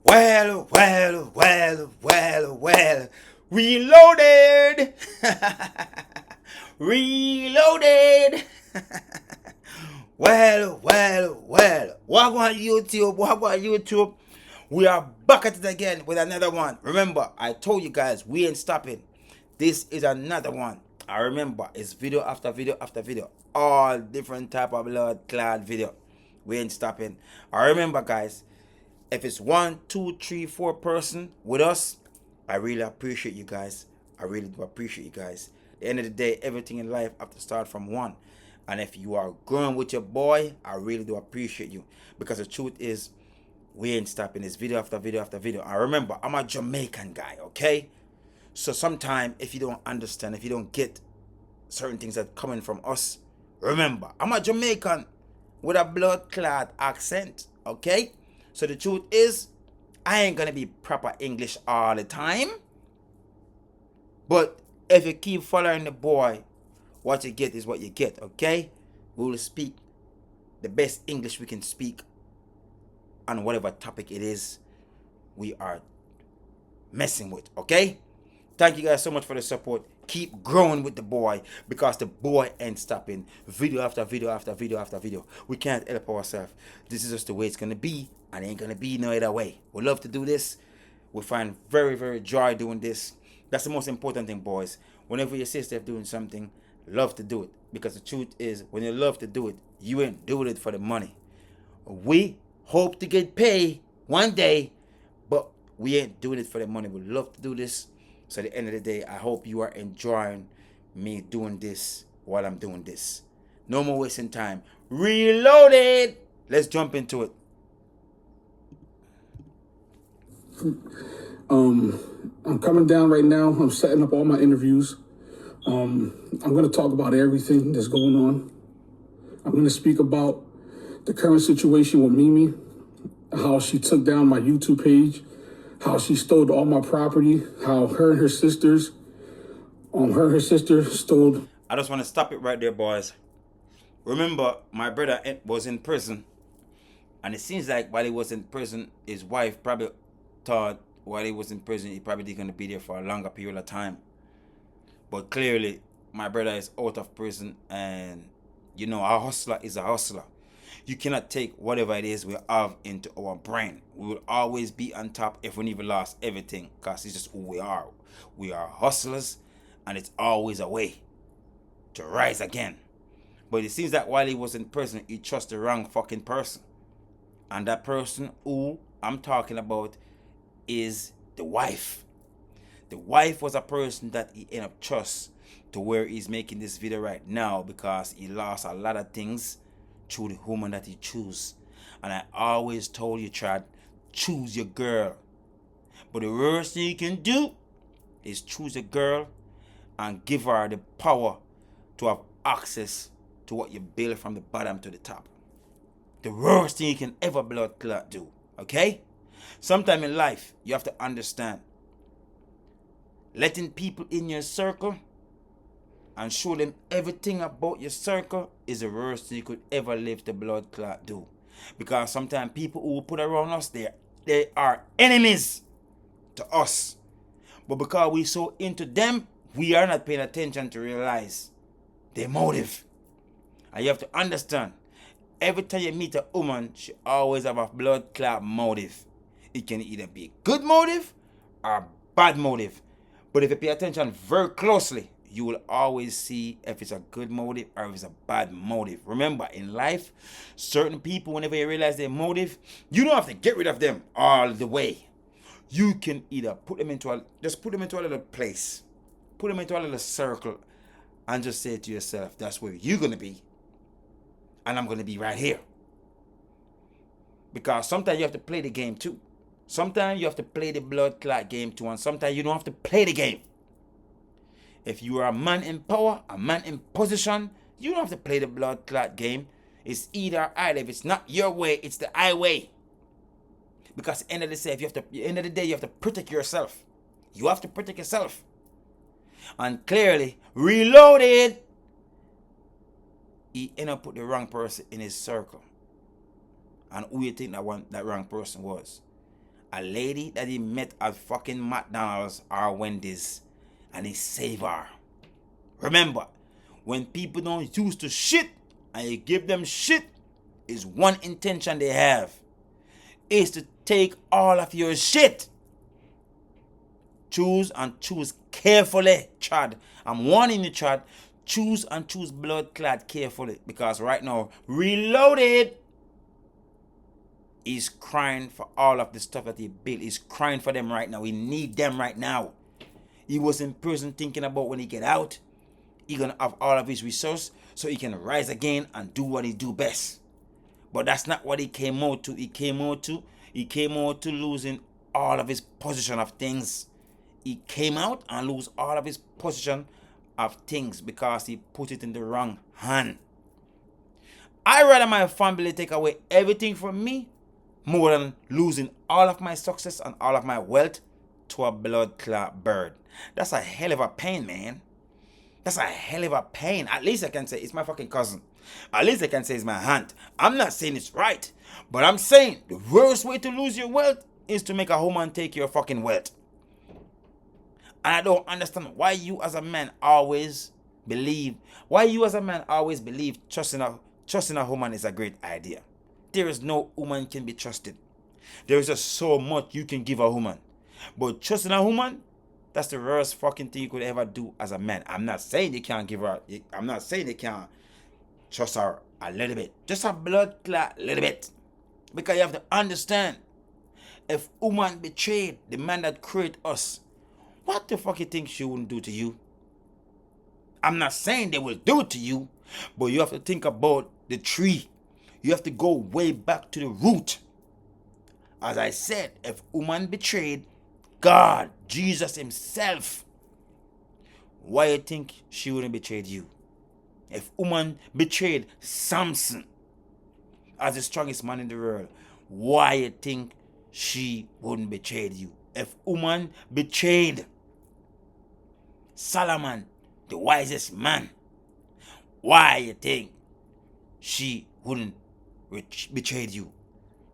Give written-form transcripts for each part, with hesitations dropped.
Well. Reloaded. Reloaded. Well. Wagwan YouTube. We are back at it again with another one. Remember, I told you guys we ain't stopping. This is another one. I remember it's video after video after video. All different type of blood clad video. We ain't stopping. I remember, guys, if it's 1, 2, 3, 4 person with us, I really appreciate you guys. I really do appreciate you guys. At the end of the day, everything in life have to start from one. And if you are growing with your boy, I really do appreciate you. Because the truth is, we ain't stopping this video after video after video. I remember, I'm a Jamaican guy, okay? So sometimes, if you don't understand, if you don't get certain things that coming from us, remember, I'm a Jamaican with a blood clot accent, okay? So the truth is, I ain't gonna be proper English all the time. But if you keep following the boy, what you get is what you get, okay? We will speak the best English we can speak on whatever topic it is we are messing with, okay? Thank you guys so much for the support. Keep growing with the boy because the boy ain't stopping. Video after video after video after video. We can't help ourselves. This is just the way it's gonna be, and it ain't gonna be no other way. We love to do this. We find very, very joy doing this. That's the most important thing, boys. Whenever you see yourself doing something, love to do it. Because the truth is, when you love to do it, you ain't doing it for the money. We hope to get paid one day, but we ain't doing it for the money. We love to do this. So at the end of the day, I hope you are enjoying me doing this while I'm doing this. No more wasting time. Reloaded! Let's jump into it. I'm coming down right now. I'm setting up all my interviews. I'm going to talk about everything that's going on. I'm going to speak about the current situation with Mimi, how she took down my YouTube page, how she stole all my property, how her and her sisters, her sister stole. I just want to stop it right there, boys. Remember, my brother was in prison, and it seems like while he was in prison, his wife probably thought while he was in prison, he probably going to be there for a longer period of time. But clearly, my brother is out of prison, and you know, a hustler is a hustler. You cannot take whatever it is we have into our brain. We will always be on top if we never lost everything, because it's just who we are. We are hustlers, and it's always a way to rise again. But it seems that while he was in prison, he trusted the wrong fucking person. And that person who I'm talking about is the wife. The wife was a person that he ended up trust to where he's making this video right now, because he lost a lot of things through the woman that he chose. And I always told you, Chad, choose your girl. But the worst thing you can do is choose a girl and give her the power to have access to what you build from the bottom to the top. The worst thing you can ever blood clot do, okay? Sometime in life, you have to understand, letting people in your circle and show them everything about your circle is the worst thing you could ever live the blood clot do. Because sometimes people who put around us, they are enemies to us. But because we so into them, we are not paying attention to realize their motive. And you have to understand, every time you meet a woman, she always have a blood clot motive. It can either be a good motive or a bad motive. But if you pay attention very closely, you will always see if it's a good motive or if it's a bad motive. Remember, in life, certain people, whenever you realize their motive, you don't have to get rid of them all the way. You can either put them into a little place, put them into a little circle, and just say to yourself, that's where you're going to be, and I'm going to be right here. Because sometimes you have to play the game too. Sometimes you have to play the blood clot game too, and sometimes you don't have to play the game. If you are a man in power, a man in position, you don't have to play the blood clot game. It's either or. If it's not your way, it's the highway. Because at the end of the day, you have to protect yourself. You have to protect yourself. And clearly, reloaded, he ended up put the wrong person in his circle. And who you think that wrong person was? A lady that he met at fucking McDonald's or Wendy's and he saved her. Remember, when people don't use to shit and you give them shit, is one intention they have. Is to take all of your shit. Choose and choose carefully, Chad. I'm warning you, Chad. Choose and choose blood clad carefully. Because right now, Reloaded is crying for all of the stuff that he built. He's crying for them right now. He need them right now. He was in prison thinking about when he get out, he gonna have all of his resources so he can rise again and do what he do best. But that's not what he came out to. He came out to losing all of his position of things. He came out and lose all of his position of things because he put it in the wrong hand. I rather my family take away everything from me more than losing all of my success and all of my wealth to a blood clot bird. That's a hell of a pain, man. That's a hell of a pain. At least I can say it's my fucking cousin. At least I can say it's my aunt. I'm not saying it's right, but I'm saying the worst way to lose your wealth is to make a woman take your fucking wealth. And I don't understand why you as a man always believe trusting a woman is a great idea. There is no woman can be trusted. There is just so much you can give a woman. But trusting a woman, that's the worst fucking thing you could ever do as a man. I'm not saying you can't give her, I'm not saying you can't trust her a little bit. Just a blood clot little bit. Because you have to understand, if woman betrayed the man that created us, what the fuck you think she wouldn't do to you? I'm not saying they will do it to you, but you have to think about the tree. You have to go way back to the root. As I said, if woman betrayed God, Jesus himself, why you think she wouldn't betray you? If woman betrayed Samson as the strongest man in the world, why you think she wouldn't betray you? If woman betrayed Solomon, the wisest man, why you think she wouldn't betray you?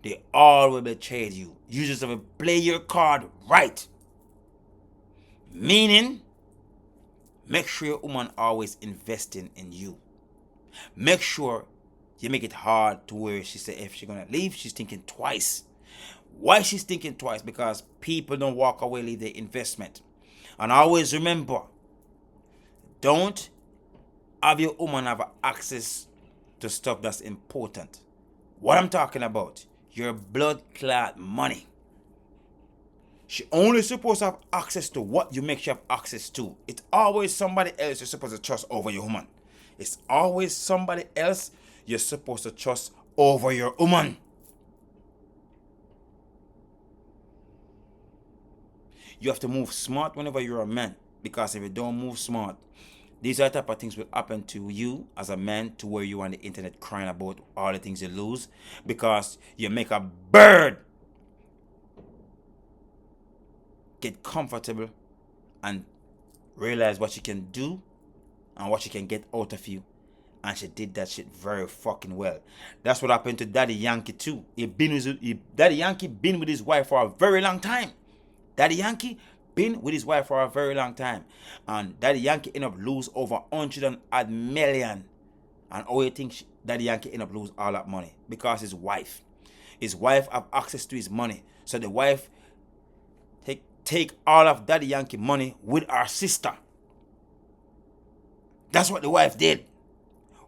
They all will betray you. You just have to play your card right. Meaning, make sure your woman always investing in you. Make sure you make it hard to where she say if she's gonna leave, she's thinking twice. Why she's thinking twice? Because people don't walk away, leave their investment. And always remember, don't have your woman have access to stuff that's important. What I'm talking about, your blood clot money. She only supposed to have access to what you make sure have access to. It's always somebody else you're supposed to trust over your woman. It's always somebody else you're supposed to trust over your woman. You have to move smart whenever you're a man. Because if you don't move smart, these are the type of things will happen to you as a man, to where you on the internet crying about all the things you lose because you make a bird get comfortable and realize what she can do and what she can get out of you. And she did that shit very fucking well. That's what happened to Daddy Yankee too. Daddy Yankee been with his wife for a very long time. Daddy Yankee been with his wife for a very long time. And Daddy Yankee ended up lose over 100 million. And how you think Daddy Yankee ended up lose all that money? Because his wife have access to his money. So the wife take all of Daddy Yankee money with her sister. That's what the wife did.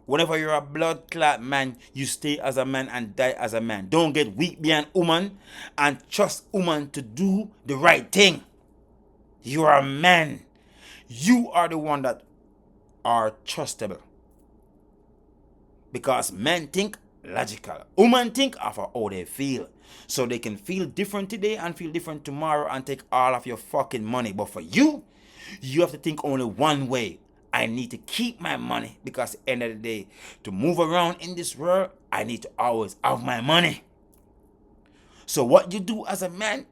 Whenever you're a blood clot man, you stay as a man and die as a man. Don't get weak behind woman and trust woman to do the right thing. You are a man. You are the one that are trustable. Because men think logical. Women think of how they feel. So they can feel different today and feel different tomorrow and take all of your fucking money. But for you, you have to think only one way. I need to keep my money, because at the end of the day, to move around in this world, I need to always have my money. So what you do as a man,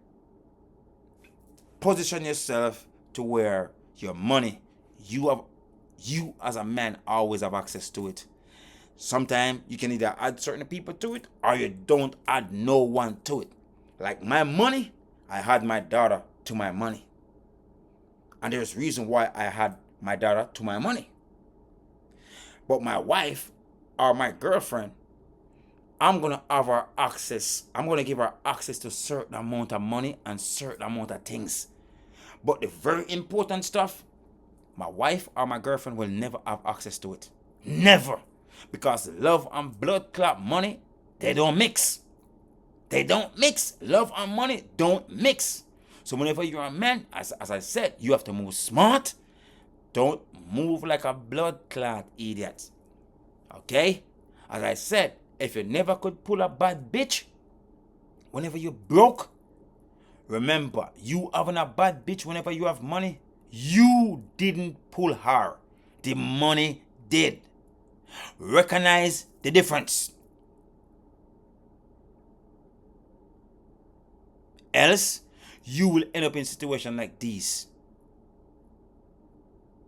position yourself to where your money, you as a man always have access to it. Sometimes you can either add certain people to it or you don't add no one to it. Like my money, I had my daughter to my money. And there's reason why I had my daughter to my money. But my wife or my girlfriend, I'm gonna have her access. I'm gonna give her access to certain amount of money and certain amount of things. But the very important stuff, my wife or my girlfriend will never have access to it. Never. Because love and blood clot money, they don't mix. They don't mix. Love and money don't mix. So whenever you're a man, as I said, you have to move smart. Don't move like a blood clot idiot. Okay? As I said, if you never could pull a bad bitch, whenever you're broke, remember, you having a bad bitch whenever you have money, you didn't pull her. The money did. Recognize the difference. Else, you will end up in a situation like this.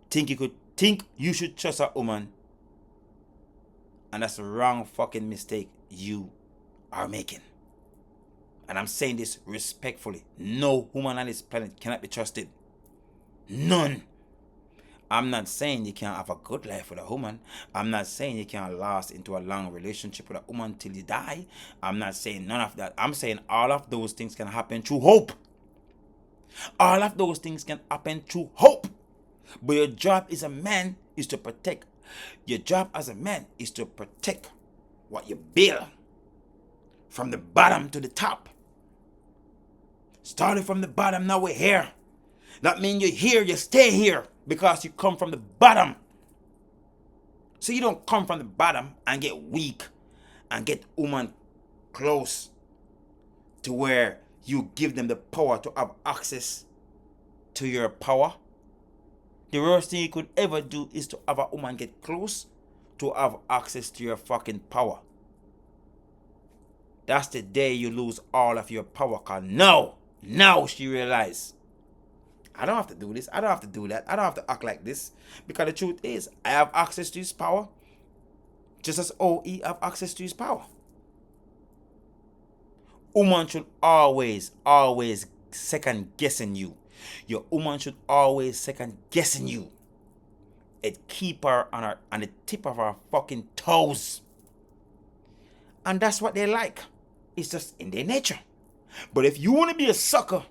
Think you should trust a woman, and that's the wrong fucking mistake you are making. And I'm saying this respectfully. No woman on this planet cannot be trusted. None. I'm not saying you can't have a good life with a woman. I'm not saying you can't last into a long relationship with a woman till you die. I'm not saying none of that. I'm saying all of those things can happen through hope. All of those things can happen through hope. But your job as a man is to protect. Your job as a man is to protect what you build. From the bottom to the top. Starting from the bottom, now we're here. That means you're here, you stay here. Because you come from the bottom. So you don't come from the bottom and get weak and get woman close to where you give them the power to have access to your power. The worst thing you could ever do is to have a woman get close to have access to your fucking power. That's the day you lose all of your power. Cause now she realized, I don't have to do this. I don't have to do that. I don't have to act like this. Because the truth is, I have access to his power. Just as OE have access to his power. Woman should always second guessing you. Your woman should always second guessing you. It keep her on the tip of her fucking toes. And that's what they like. It's just in their nature. But if you want to be a sucker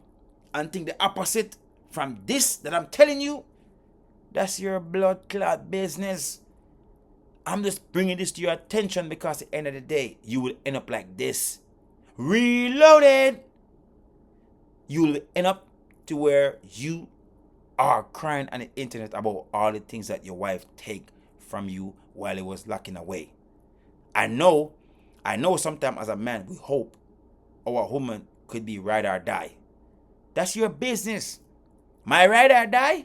and think the opposite from this that I'm telling you, that's your blood clot business. I'm just bringing this to your attention because at the end of the day, you will end up like this. Reloaded. You will end up to where you are crying on the internet about all the things that your wife take from you while it was locking away. I know sometimes as a man, we hope our woman could be ride or die. That's your business. My ride or die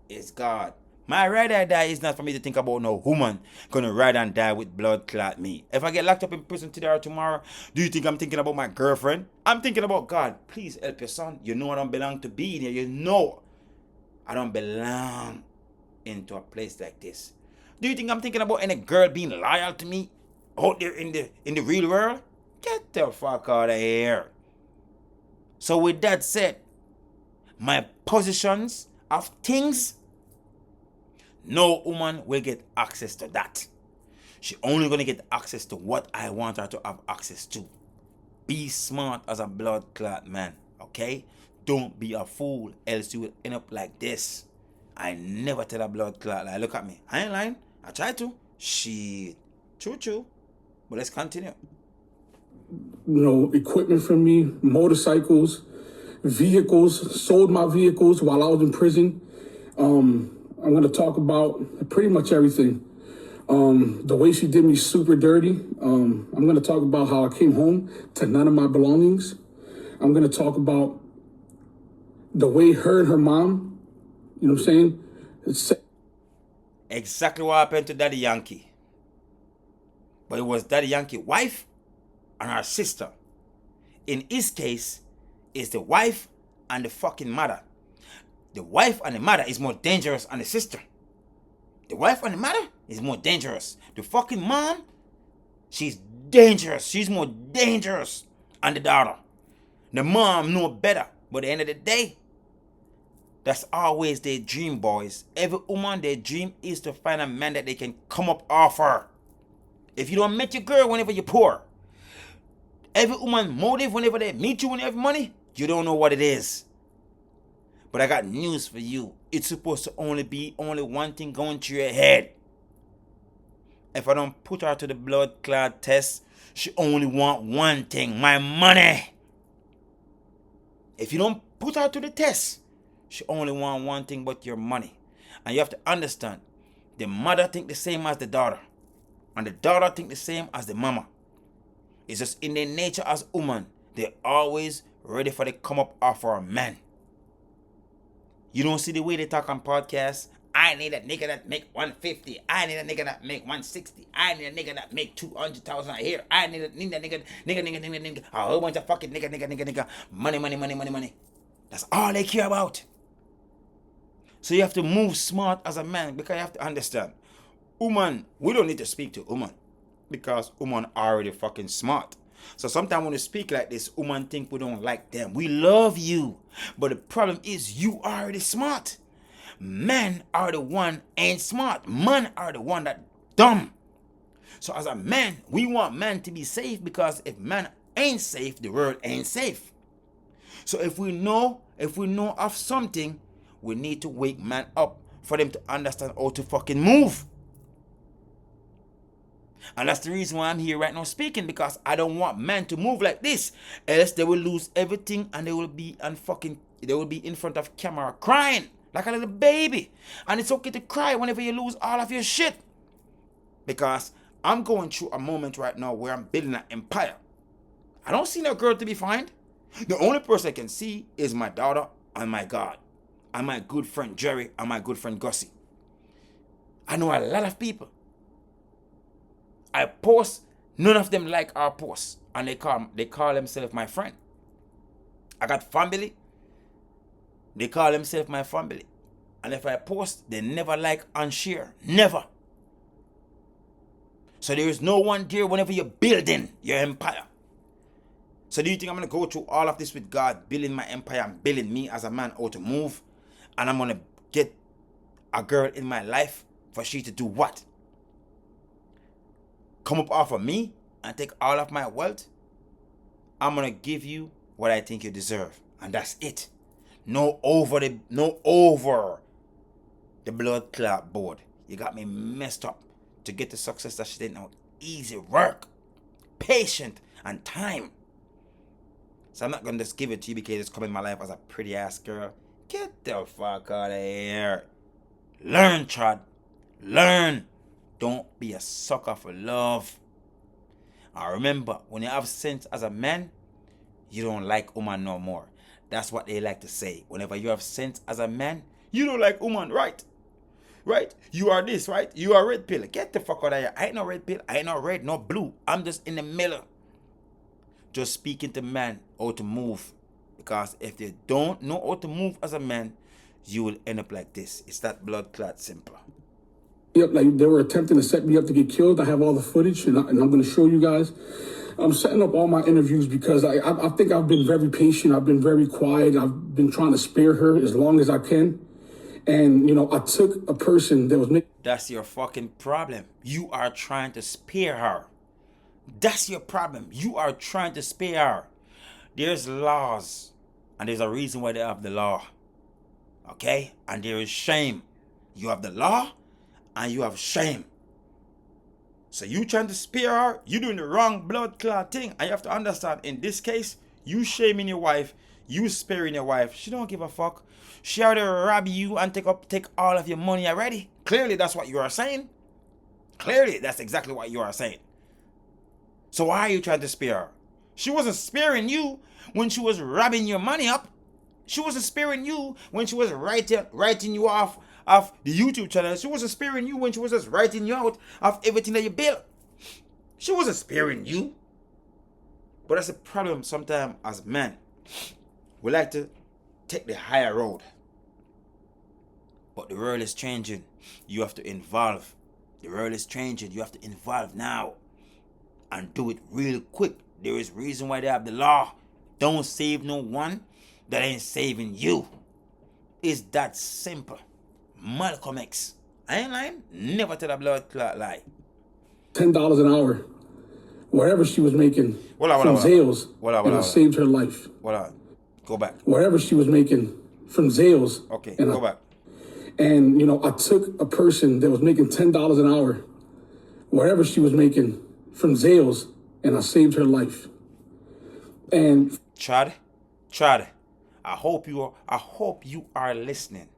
is God. My ride or die is not for me to think about no woman gonna ride and die with blood clot me. If I get locked up in prison today or tomorrow, do you think I'm thinking about my girlfriend? I'm thinking about God. Please help your son. You know I don't belong to be here. You know I don't belong into a place like this. Do you think I'm thinking about any girl being loyal to me out there in the real world? Get the fuck out of here. So with that said, my positions of things, no woman will get access to that. She only gonna get access to what I want her to have access to. Be smart as a blood clot man, okay? Don't be a fool, else you will end up like this. I never tell a blood clot like, look at me. I ain't lying. I try to. Shit. True. But let's continue. Equipment from me, motorcycles, vehicles, sold my vehicles while I was in prison. I'm going to talk about pretty much everything. The way she did me super dirty. I'm going to talk about how I came home to none of my belongings. I'm going to talk about the way her and her mom, you know what I'm saying? Exactly what happened to Daddy Yankee. But it was Daddy Yankee's wife and her sister. In his case, it's the wife and the fucking mother. The wife and the mother is more dangerous than the sister. The wife and the mother is more dangerous. The fucking mom, she's dangerous. She's more dangerous than the daughter. The mom know better. But at the end of the day, that's always their dream, boys. Every woman, their dream is to find a man that they can come up off her. If you don't meet your girl whenever you're poor, every woman motive whenever they meet you when you have money, you don't know what it is. But I got news for you. It's supposed to only be one thing going through your head. If I don't put her to the blood clot test, she only want one thing, my money. If you don't put her to the test, she only want one thing but your money. And you have to understand, the mother think the same as the daughter. And the daughter think the same as the mama. It's just in their nature as woman, they're always ready for the come up offer a man. You don't see the way they talk on podcasts. I need a nigga that make 150. I need a nigga that make 160. I need a nigga that make 200,000 a year. I need a nigga. A whole bunch of fucking nigga. Money. That's all they care about. So you have to move smart as a man, because you have to understand, woman, we don't need to speak to woman because woman already fucking smart. So sometimes when we speak like this, woman think we don't like them. We love you, but the problem is you already smart. Men are the one ain't smart. Men are the one that dumb. So as a man, we want men to be safe, because if men ain't safe, the world ain't safe. So if we know of something, we need to wake men up for them to understand how to fucking move. And that's the reason why I'm here right now speaking, because I don't want men to move like this, else they will lose everything and they will be in front of camera crying like a little baby. And it's okay to cry whenever you lose all of your shit, because I'm going through a moment right now where I'm building an empire. I don't see no girl to be found. The only person I can see is my daughter and my God, and my good friend Jerry and my good friend Gussie. I know a lot of people. I post, none of them like our posts, and they call themselves my friend. I got family, they call themselves my family. And if I post, they never like and share. Never. So there is no one there whenever you're building your empire. So do you think I'm going to go through all of this with God, building my empire and building me as a man how to move, and I'm going to get a girl in my life for she to do what? Come up off of me and take all of my wealth? I'm going to give you what I think you deserve. And that's it. No over the blood clot board. You got me messed up. To get the success that she didn't know. Easy work, patient, and time. So I'm not going to just give it to you because it's come in my life as a pretty ass girl. Get the fuck out of here. Learn, Chad. Learn. Don't be a sucker for love. And remember, when you have sense as a man, you don't like woman no more. That's what they like to say. Whenever you have sense as a man, you don't like woman, right? Right? You are this, right? You are red pill. Get the fuck out of here. I ain't no red pill. I ain't no red, no blue. I'm just in the middle. Just speaking to man how to move. Because if they don't know how to move as a man, you will end up like this. It's that blood clot simple. Yep, like they were attempting to set me up to get killed. I have all the footage, and I'm going to show you guys. I'm setting up all my interviews because I think I've been very patient. I've been very quiet. I've been trying to spare her as long as I can. And, I took a person that was making... That's your fucking problem. You are trying to spare her. That's your problem. You are trying to spare her. There's laws. And there's a reason why they have the law. Okay? And there is shame. You have the law and you have shame. So you trying to spare her, you doing the wrong blood clot thing. And you have to understand, in this case, you shaming your wife, you sparing your wife. She don't give a fuck. She already rob you and take all of your money already. Clearly, that's what you are saying. Clearly, that's exactly what you are saying. So why are you trying to spare her? She wasn't sparing you when she was robbing your money up. She wasn't sparing you when she was writing you off the YouTube channel. She wasn't sparing you when she was just writing you out of everything that you built. She wasn't sparing you. But that's the problem sometimes as men. We like to take the higher road. But the world is changing. You have to involve. The world is changing. You have to involve now. And do it real quick. There is reason why they have the law. Don't save no one that ain't saving you. It's that simple. Malcolm X. I ain't lying. Never tell a blood clot lie. $10 an hour, wherever she was making from Zales, and I saved her life. Hold on. Go back. Wherever she was making from Zales. Okay, and go back. And, I took a person that was making $10 an hour, wherever she was making from Zales, and I saved her life. And Chad, I hope you are listening.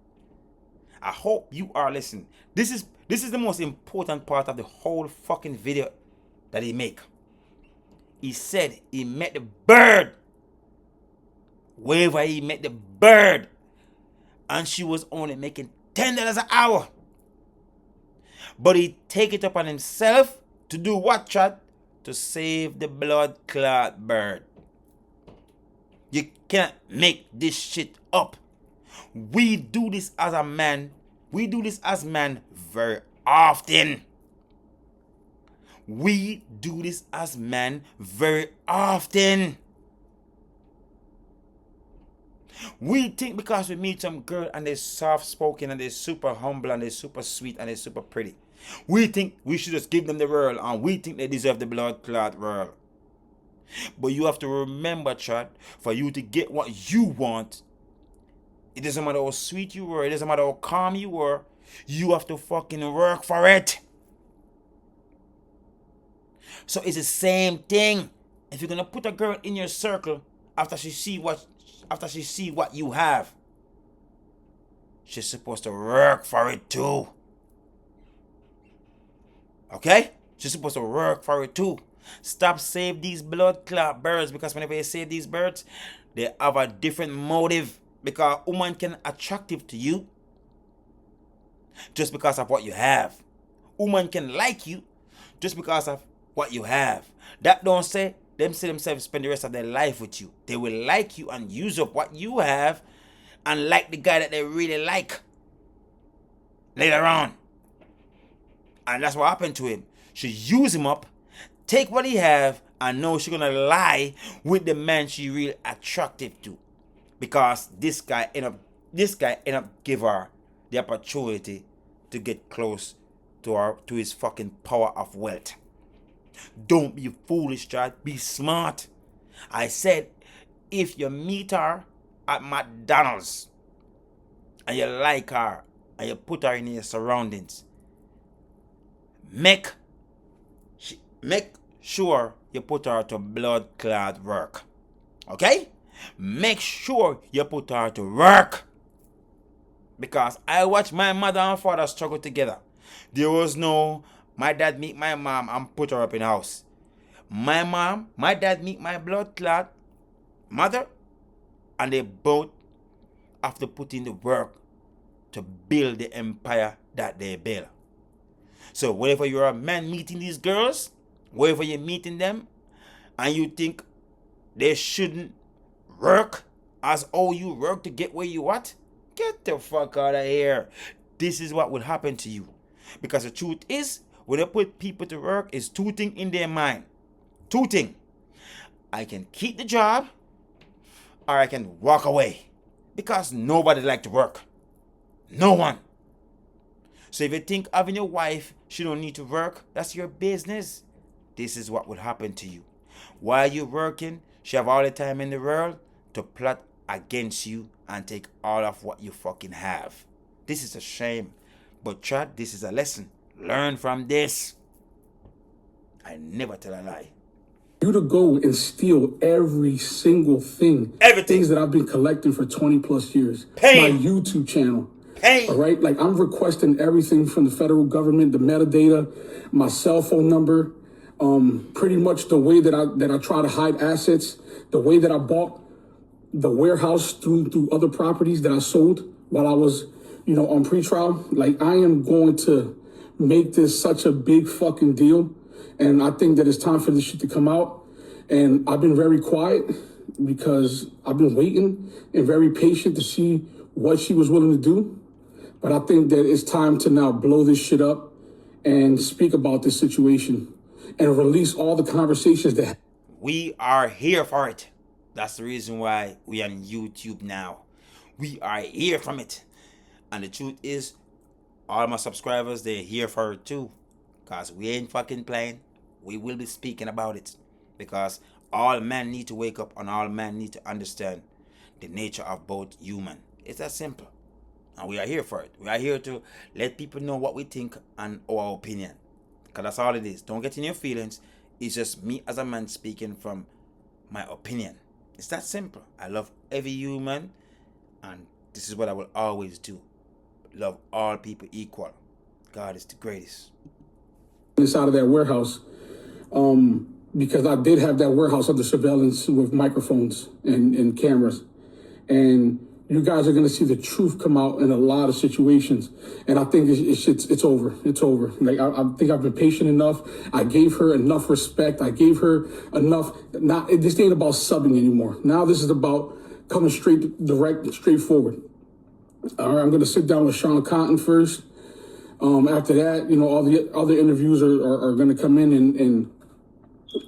I hope you are listening. This is the most important part of the whole fucking video that he make. He said he met the bird. Wherever he met the bird. And she was only making $10 an hour. But he take it upon himself to do what, Chad? To save the blood clot bird. You can't make this shit up. We do this as a man. We do this as men very often. We do this as men very often. We think because we meet some girl and they're soft spoken and they're super humble and they're super sweet and they're super pretty, we think we should just give them the world and we think they deserve the blood clot world. But you have to remember, Chad, for you to get what you want, it doesn't matter how sweet you were, it doesn't matter how calm you were, you have to fucking work for it. So it's the same thing. If you're gonna put a girl in your circle after she see what you have, she's supposed to work for it too. Okay? She's supposed to work for it too. Stop save these blood clot birds, because whenever you save these birds, they have a different motive. Because a woman can attractive to you just because of what you have. Woman can like you just because of what you have. That don't say them see themselves spend the rest of their life with you. They will like you and use up what you have and like the guy that they really like later on. And that's what happened to him. She used him up, take what he have, and know she's gonna lie with the man she really attractive to. Because this guy end up give her the opportunity to get close to his fucking power of wealth. Don't be foolish, Chad. Be smart. I said, if you meet her at McDonald's and you like her and you put her in your surroundings, make sure you put her to blood clot work. Okay? Make sure you put her to work. Because I watched my mother and father struggle together. There was no, my dad meet my mom and put her up in the house. My dad meet my blood clot mother, and they both have to put in the work to build the empire that they build. So whenever you're a man meeting these girls, wherever you're meeting them, and you think they shouldn't work as all you work to get where you at, get the fuck out of here. This is what would happen to you. Because the truth is, when they put people to work, is two things in their mind. Two things. I can keep the job, or I can walk away. Because nobody like to work. No one. So if you think having your wife, she don't need to work, that's your business. This is what would happen to you. While you're working, she have all the time in the world to plot against you and take all of what you fucking have. This is a shame. But Chad, this is a lesson. Learn from this. I never tell a lie. You to go and steal every single thing. Everything. Things that I've been collecting for 20 plus years. Pain. My YouTube channel. Pain. All right? Like, I'm requesting everything from the federal government, the metadata, my cell phone number, pretty much the way that I try to hide assets, the way that I bought the warehouse through other properties that I sold while I was, on pretrial. Like, I am going to make this such a big fucking deal. And I think that it's time for this shit to come out. And I've been very quiet because I've been waiting and very patient to see what she was willing to do. But I think that it's time to now blow this shit up and speak about this situation and release all the conversations that... We are here for it. That's the reason why we are on YouTube now. We are here from it. And the truth is, all my subscribers, they're here for it too. Because we ain't fucking playing. We will be speaking about it. Because all men need to wake up and all men need to understand the nature of both human. It's that simple. And we are here for it. We are here to let people know what we think and our opinion. Because that's all it is. Don't get in your feelings. It's just me as a man speaking from my opinion. It's that simple. I love every human, and this is what I will always do. Love all people equal. God is the greatest. Inside of that warehouse, because I did have that warehouse under surveillance with microphones and cameras. And you guys are going to see the truth come out in a lot of situations. And I think it's over. It's over. Like, I think I've been patient enough. I gave her enough respect. I gave her enough. This ain't about subbing anymore. Now this is about coming straight, direct, straightforward. All right, I'm going to sit down with Sean Cotton first. After that, all the other interviews are going to come in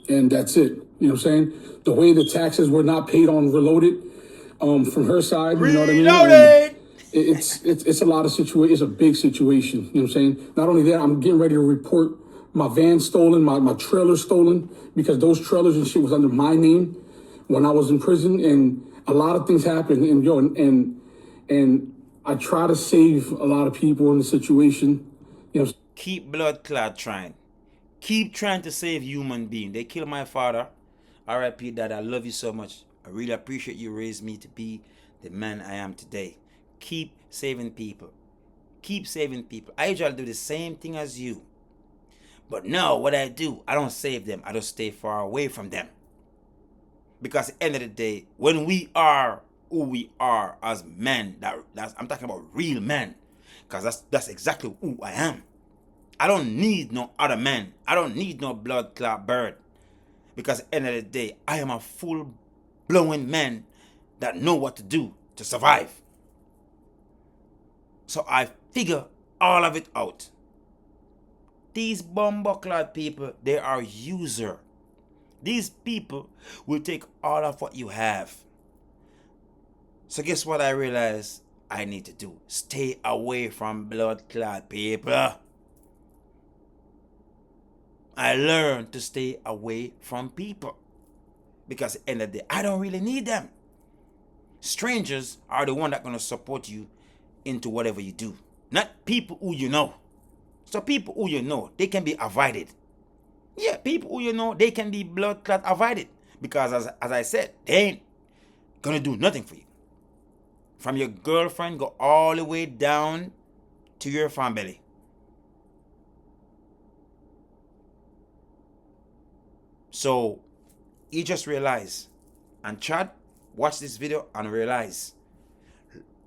and that's it. You know what I'm saying? The way the taxes were not paid on Reloaded, from her side, you know what I mean? Reloaded! It's a lot of situation. It's a big situation. You know what I'm saying? Not only that, I'm getting ready to report my van stolen, my trailer stolen, because those trailers and shit was under my name when I was in prison, and a lot of things happened. And I try to save a lot of people in the situation. Keep blood clot trying. Keep trying to save human being. They killed my father. R.I.P. Dad, I love you so much. I really appreciate you raised me to be the man I am today. Keep saving people. Keep saving people. I usually do the same thing as you. But no, what I do, I don't save them. I just stay far away from them. Because at the end of the day, when we are who we are as men, I'm talking about real men. Because that's exactly who I am. I don't need no other man. I don't need no blood clot bird. Because at the end of the day, I am a full-blown man that know what to do to survive. So I figure all of it out. These bumbucklad people, they are user. These people will take all of what you have. So guess what I realize I need to do? Stay away from blood clot people. I learned to stay away from people. Because at the end of the day, I don't really need them. Strangers are the one that going to support you into whatever you do. Not people who you know. So people who you know, they can be avoided. Yeah, people who you know, they can be blood clot avoided. Because as I said, they ain't going to do nothing for you. From your girlfriend, go all the way down to your family. So, you just realize, and Chad, watch this video and realize,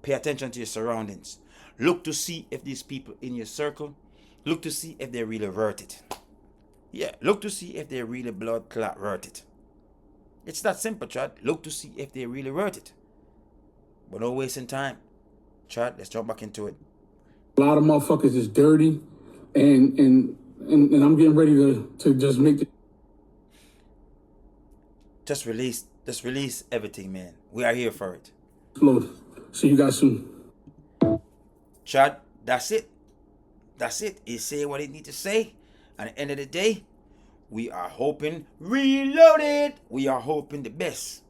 pay attention to your surroundings. Look to see if these people in your circle, look to see if they're really worth it. Yeah, look to see if they're really blood clot worth it. It's that simple, Chad. Look to see if they're really worth it. But no wasting time. Chad, let's jump back into it. A lot of motherfuckers is dirty, and I'm getting ready to just make the... Just release everything, man. We are here for it. Load. See you guys soon. Chad, that's it. That's it. He say what he need to say. And at the end of the day, we are hoping Reloaded. We are hoping the best.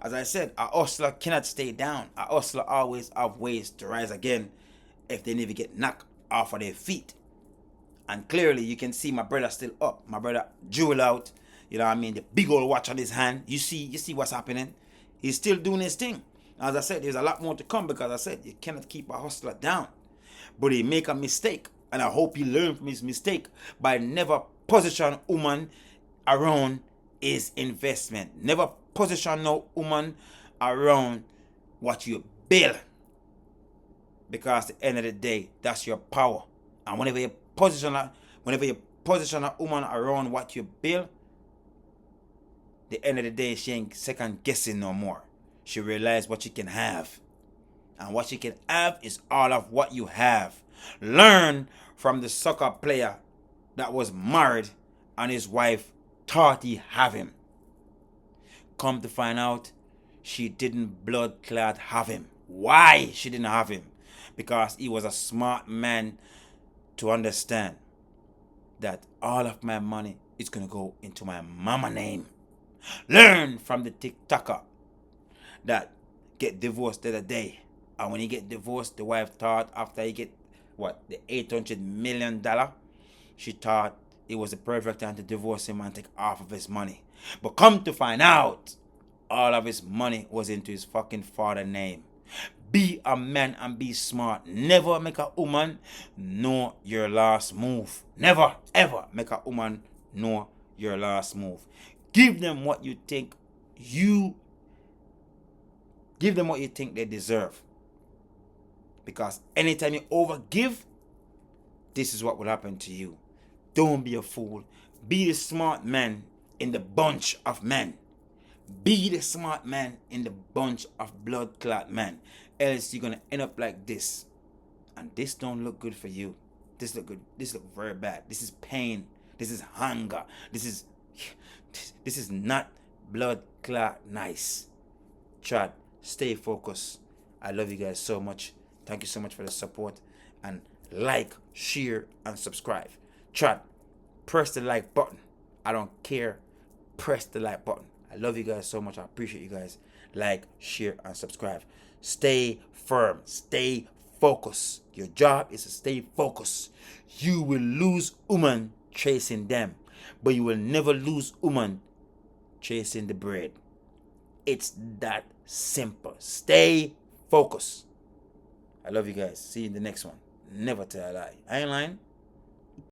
As I said, a hustler cannot stay down. A hustler always have ways to rise again if they never get knocked off of their feet. And clearly you can see my brother still up. My brother jewel out. You know what I mean? The big old watch on his hand. You see what's happening. He's still doing his thing. As I said, there's a lot more to come because I said you cannot keep a hustler down. But he make a mistake. And I hope he learn from his mistake by never position woman around his investment. Never position no woman around what you build. Because at the end of the day, that's your power. And whenever you position a woman around what you build, the end of the day, she ain't second guessing no more. She realizes what she can have. And what she can have is all of what you have. Learn from the soccer player that was married and his wife thought he have him. Come to find out, she didn't blood clot have him. Why she didn't have him? Because he was a smart man to understand that all of my money is gonna go into my mama name. Learn from the TikToker that get divorced the other day. And when he get divorced, the wife thought after he get the $800 million, she thought it was the perfect time to divorce him and take half of his money. But come to find out, all of his money was into his fucking father's name. Be a man and be smart. Never make a woman know your last move. Never ever make a woman know your last move. Give them what you think they deserve. Because anytime you overgive, this is what will happen to you. Don't be a fool. Be the smart man in the bunch of men. Be the smart man in the bunch of blood clot men. Else you're gonna end up like this. And this don't look good for you. This look good. This look very bad. This is pain. This is hunger. This is not blood clot nice. Chad, stay focused. I love you guys so much. Thank you so much for the support. And like, share, and subscribe. Chad, press the like button. I don't care. Press the like button. I love you guys so much. I appreciate you guys. Like, share, and subscribe. Stay firm. Stay focused. Your job is to stay focused. You will lose woman chasing them, but you will never lose woman chasing the bread. It's that simple. Stay focused. I love you guys. See you in the next one. Never tell a lie. I ain't lying.